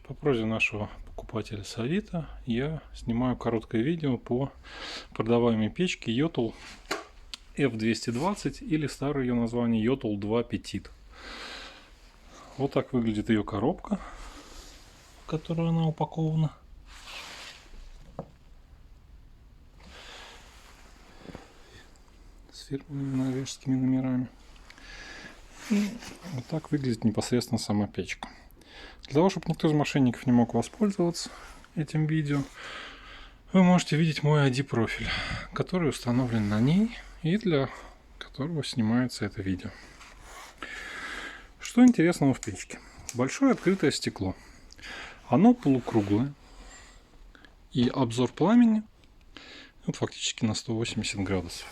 По просьбе нашего покупателя с Авито я снимаю короткое видео по продаваемой печке Yotl F220 или старое ее название Yotl 2 Petit. Вот так выглядит ее коробка, в которую она упакована. С фирменными норвежскими номерами. И вот так выглядит непосредственно сама печка. Для того, чтобы никто из мошенников не мог воспользоваться этим видео, вы можете видеть мой ID-профиль, который установлен на ней и для которого снимается это видео. Что интересного в печке? Большое открытое стекло. Оно полукруглое. И обзор пламени фактически на 180 градусов.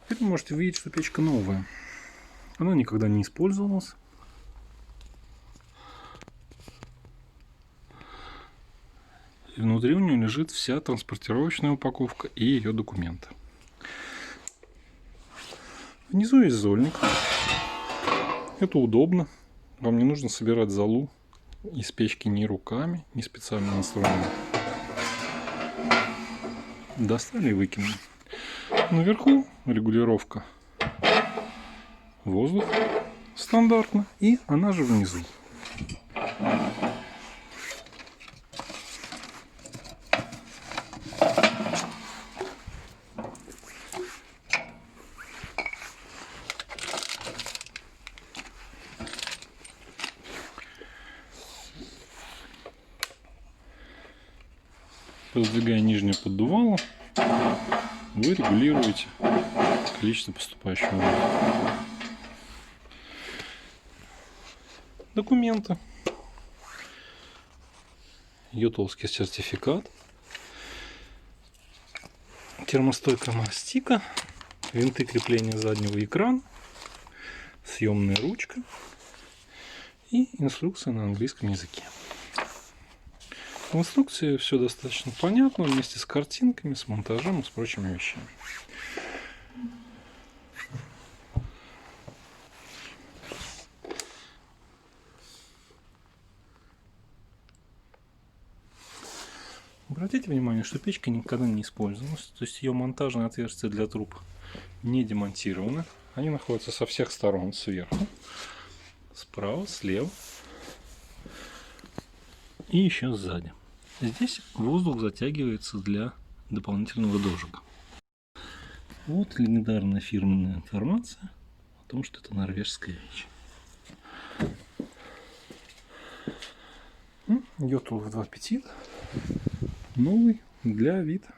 Теперь вы можете видеть, что печка новая. Она никогда не использовалась. И внутри у нее лежит вся транспортировочная упаковка и ее документы. Внизу есть зольник. Это удобно. Вам не нужно собирать золу из печки ни руками, ни специальным инструментом. Достали и выкинули. Наверху регулировка воздух стандартно, и она же внизу. Раздвигая нижнее поддувало, вы регулируете количество поступающего воздуха. Документы. Йотловский сертификат. Термостойкая мастика. Винты крепления заднего экрана. Съемная ручка. И инструкция на английском языке. В инструкции все достаточно понятно, вместе с картинками, с монтажом и с прочими вещами. Обратите внимание, что печка никогда не использовалась, то есть ее монтажные отверстия для труб не демонтированы. Они находятся со всех сторон, сверху, справа, слева и еще сзади. Здесь воздух затягивается для дополнительного дожига. Вот легендарная фирменная информация о том, что это норвежская вещь. Yotl 2 Petit. Новый для Авито.